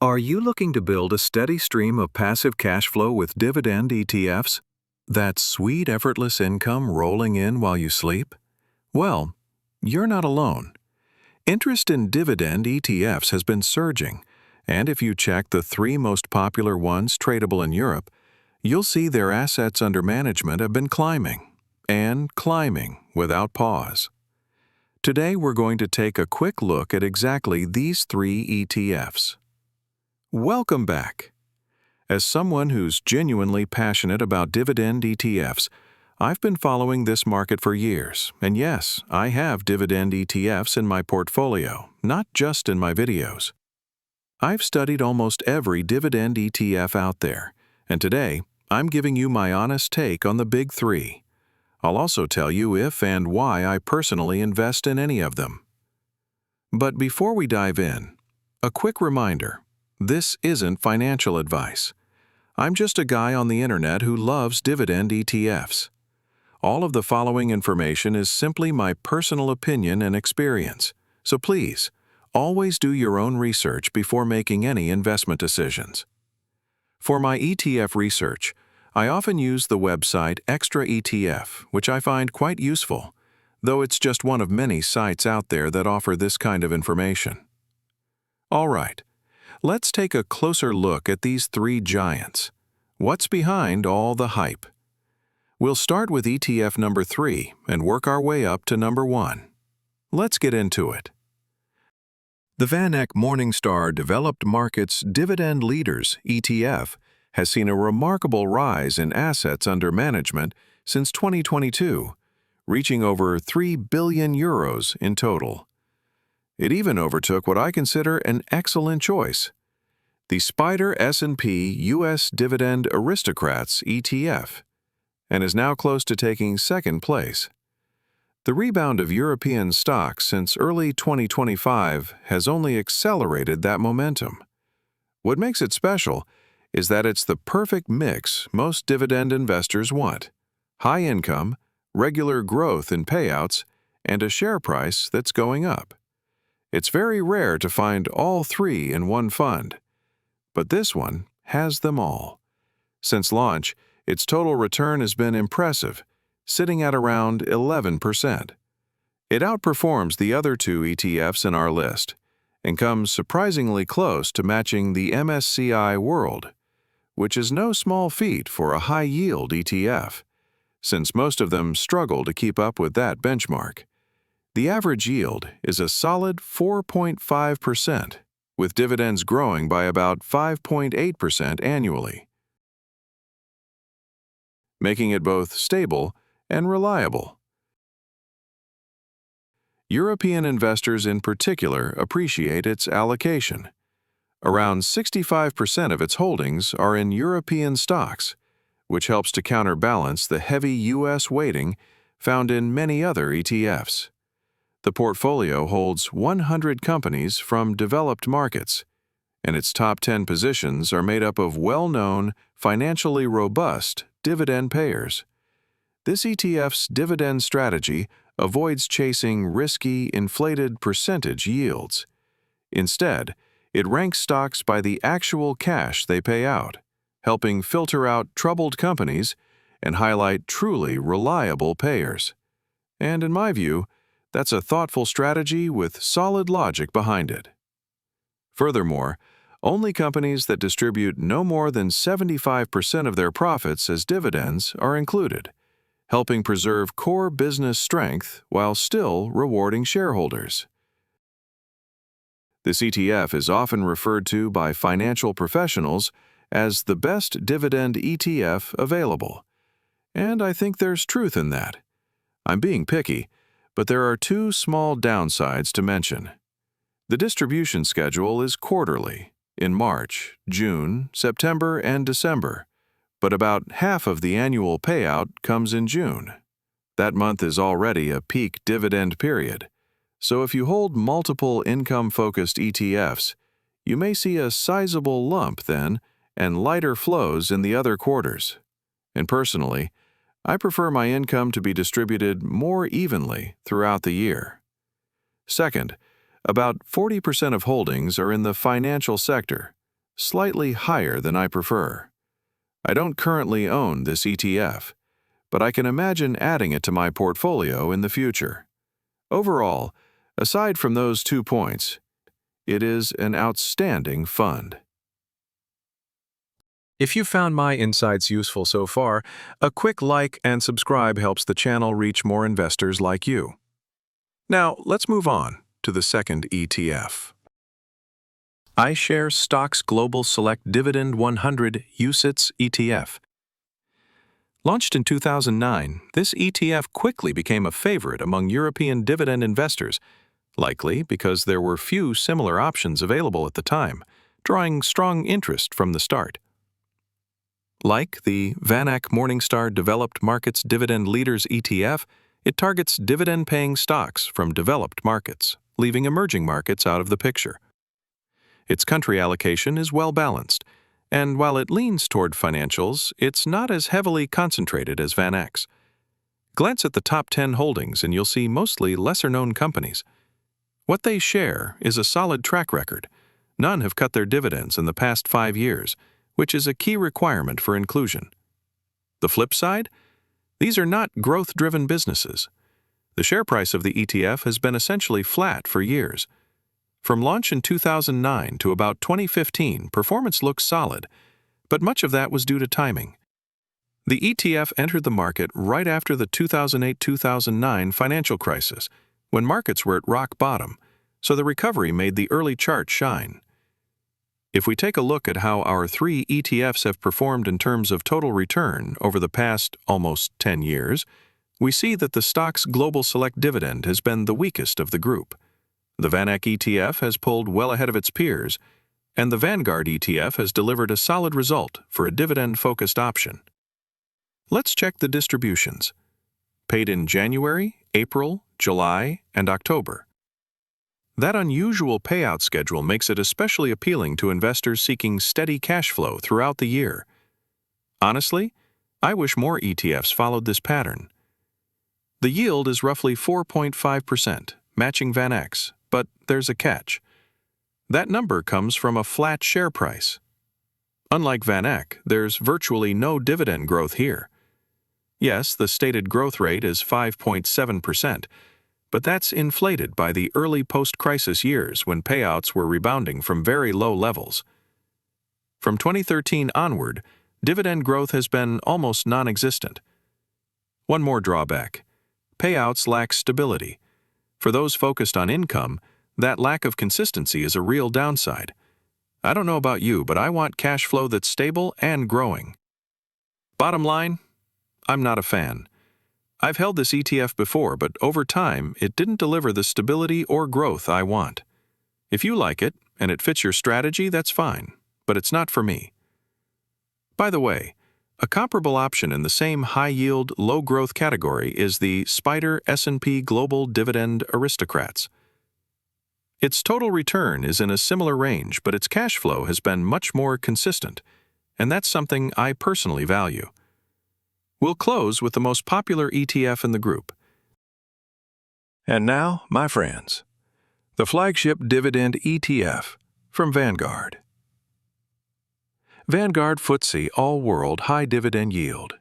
Are you looking to build a steady stream of passive cash flow with dividend ETFs? That sweet, effortless income rolling in while you sleep? Well, you're not alone. Interest in dividend ETFs has been surging, and if you check the three most popular ones tradable in Europe, you'll see their assets under management have been climbing, and climbing without pause. Today we're going to take a quick look at exactly these three ETFs. Welcome back. As someone who's genuinely passionate about dividend ETFs, I've been following this market for years, and yes, I have dividend ETFs in my portfolio, not just in my videos. I've studied almost every dividend ETF out there, and today I'm giving you my honest take on the big three. I'll also tell you if and why I personally invest in any of them. But before we dive in, a quick reminder. This isn't financial advice. I'm just a guy on the internet who loves dividend ETFs. All of the following information is simply my personal opinion and experience, so please, always do your own research before making any investment decisions. For my ETF research, I often use the website Extra ETF, which I find quite useful, though it's just one of many sites out there that offer this kind of information. All right. Let's take a closer look at these three giants. What's behind all the hype? We'll start with ETF number 3 and work our way up to number 1. Let's get into it. The VanEck Morningstar Developed Markets Dividend Leaders ETF has seen a remarkable rise in assets under management since 2022, reaching over 3 billion euros in total. It even overtook what I consider an excellent choice, the SPDR S&P U.S. Dividend Aristocrats ETF, and is now close to taking second place. The rebound of European stocks since early 2025 has only accelerated that momentum. What makes it special is that it's the perfect mix most dividend investors want: high income, regular growth in payouts, and a share price that's going up. It's very rare to find all three in one fund, but this one has them all. Since launch, its total return has been impressive, sitting at around 11%. It outperforms the other two ETFs in our list and comes surprisingly close to matching the MSCI World, which is no small feat for a high-yield ETF, since most of them struggle to keep up with that benchmark. The average yield is a solid 4.5%, with dividends growing by about 5.8% annually, making it both stable and reliable. European investors in particular appreciate its allocation. Around 65% of its holdings are in European stocks, which helps to counterbalance the heavy U.S. weighting found in many other ETFs. The portfolio holds 100 companies from developed markets, and its top 10 positions are made up of well-known, financially robust dividend payers. This ETF's dividend strategy avoids chasing risky, inflated percentage yields. Instead, it ranks stocks by the actual cash they pay out, helping filter out troubled companies and highlight truly reliable payers. And in my view, that's a thoughtful strategy with solid logic behind it. Furthermore, only companies that distribute no more than 75% of their profits as dividends are included, helping preserve core business strength while still rewarding shareholders. This ETF is often referred to by financial professionals as the best dividend ETF available, and I think there's truth in that. I'm being picky, but there are two small downsides to mention. The distribution schedule is quarterly, in March, June, September, and December, but about half of the annual payout comes in June. That month is already a peak dividend period, so if you hold multiple income-focused ETFs, you may see a sizable lump then and lighter flows in the other quarters. And personally, I prefer my income to be distributed more evenly throughout the year. Second, about 40% of holdings are in the financial sector, slightly higher than I prefer. I don't currently own this ETF, but I can imagine adding it to my portfolio in the future. Overall, aside from those 2 points, it is an outstanding fund. If you found my insights useful so far, a quick like and subscribe helps the channel reach more investors like you. Now, let's move on to the second ETF. iShares Stocks Global Select Dividend 100 UCITS ETF. Launched in 2009, this ETF quickly became a favorite among European dividend investors, likely because there were few similar options available at the time, drawing strong interest from the start. Like the VanEck Morningstar Developed Markets Dividend Leaders ETF, it targets dividend-paying stocks from developed markets, leaving emerging markets out of the picture. Its country allocation is well-balanced, and while it leans toward financials, it's not as heavily concentrated as VanEck's. Glance at the top 10 holdings and you'll see mostly lesser-known companies. What they share is a solid track record. None have cut their dividends in the past 5 years, which is a key requirement for inclusion. The flip side? These are not growth-driven businesses. The share price of the ETF has been essentially flat for years. From launch in 2009 to about 2015, performance looks solid, but much of that was due to timing. The ETF entered the market right after the 2008-2009 financial crisis, when markets were at rock bottom, so the recovery made the early chart shine. If we take a look at how our 3 ETFs have performed in terms of total return over the past almost 10 years, we see that the stock's Global Select Dividend has been the weakest of the group. The VanEck ETF has pulled well ahead of its peers, and the Vanguard ETF has delivered a solid result for a dividend-focused option. Let's check the distributions. Paid in January, April, July, and October. That unusual payout schedule makes it especially appealing to investors seeking steady cash flow throughout the year. Honestly, I wish more ETFs followed this pattern. The yield is roughly 4.5%, matching VanEck's, but there's a catch. That number comes from a flat share price. Unlike VanEck, there's virtually no dividend growth here. Yes, the stated growth rate is 5.7%, but that's inflated by the early post-crisis years when payouts were rebounding from very low levels. From 2013 onward, dividend growth has been almost non-existent. One more drawback: payouts lack stability. For those focused on income, that lack of consistency is a real downside. I don't know about you, but I want cash flow that's stable and growing. Bottom line, I'm not a fan. I've held this ETF before, but over time, it didn't deliver the stability or growth I want. If you like it, and it fits your strategy, that's fine, but it's not for me. By the way, a comparable option in the same high-yield, low-growth category is the SPDR S&P Global Dividend Aristocrats. Its total return is in a similar range, but its cash flow has been much more consistent, and that's something I personally value. We'll close with the most popular ETF in the group. And now, my friends, the flagship dividend ETF from Vanguard. Vanguard FTSE All-World High Dividend Yield.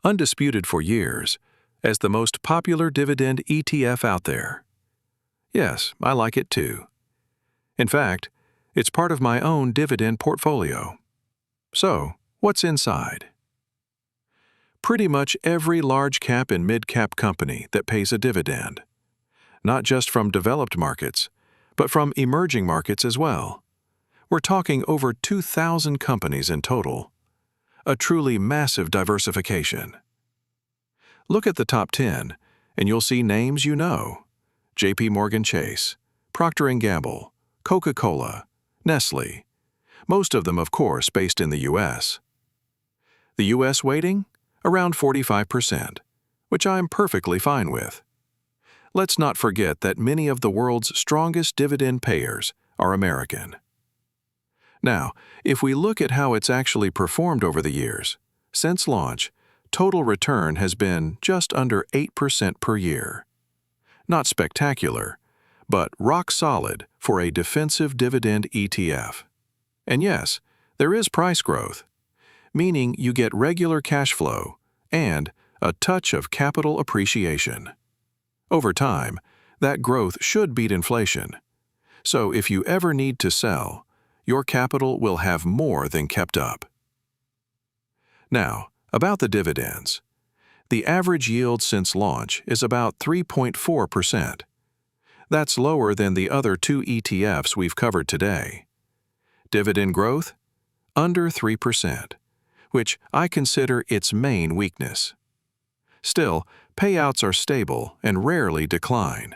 Undisputed for years as the most popular dividend ETF out there. Yes, I like it too. In fact, it's part of my own dividend portfolio. So, what's inside? Pretty much every large-cap and mid-cap company that pays a dividend. Not just from developed markets, but from emerging markets as well. We're talking over 2,000 companies in total. A truly massive diversification. Look at the top 10, and you'll see names you know. J.P. Morgan Chase, Procter & Gamble, Coca-Cola, Nestle. Most of them, of course, based in the U.S. The U.S. weighting? Around 45%, which I'm perfectly fine with. Let's not forget that many of the world's strongest dividend payers are American. Now, if we look at how it's actually performed over the years, since launch, total return has been just under 8% per year. Not spectacular, but rock solid for a defensive dividend ETF. And yes, there is price growth, meaning you get regular cash flow and a touch of capital appreciation. Over time, that growth should beat inflation. So if you ever need to sell, your capital will have more than kept up. Now, about the dividends. The average yield since launch is about 3.4%. That's lower than the other two ETFs we've covered today. Dividend growth? Under 3%, which I consider its main weakness. Still, payouts are stable and rarely decline.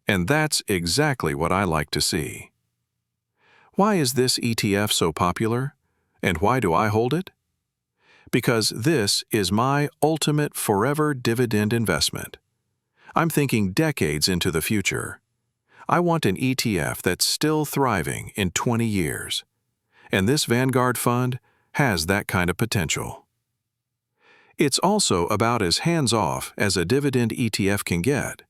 And that's exactly what I like to see. Why is this ETF so popular? And why do I hold it? Because this is my ultimate forever dividend investment. I'm thinking decades into the future. I want an ETF that's still thriving in 20 years. And this Vanguard fund has that kind of potential. It's also about as hands-off as a dividend ETF can get,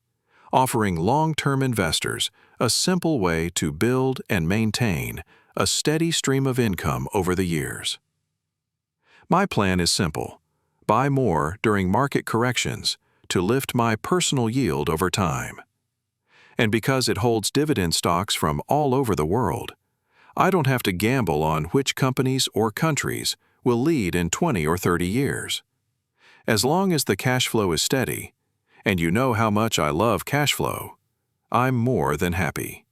offering long-term investors a simple way to build and maintain a steady stream of income over the years. My plan is simple: buy more during market corrections to lift my personal yield over time. And because it holds dividend stocks from all over the world, I don't have to gamble on which companies or countries will lead in 20 or 30 years. As long as the cash flow is steady, and you know how much I love cash flow, I'm more than happy.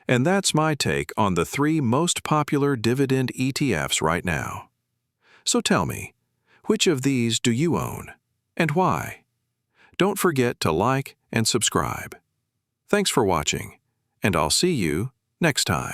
And that's my take on the 3 most popular dividend ETFs right now. So tell me, which of these do you own, and why? Don't forget to like and subscribe. Thanks for watching, and I'll see you next time.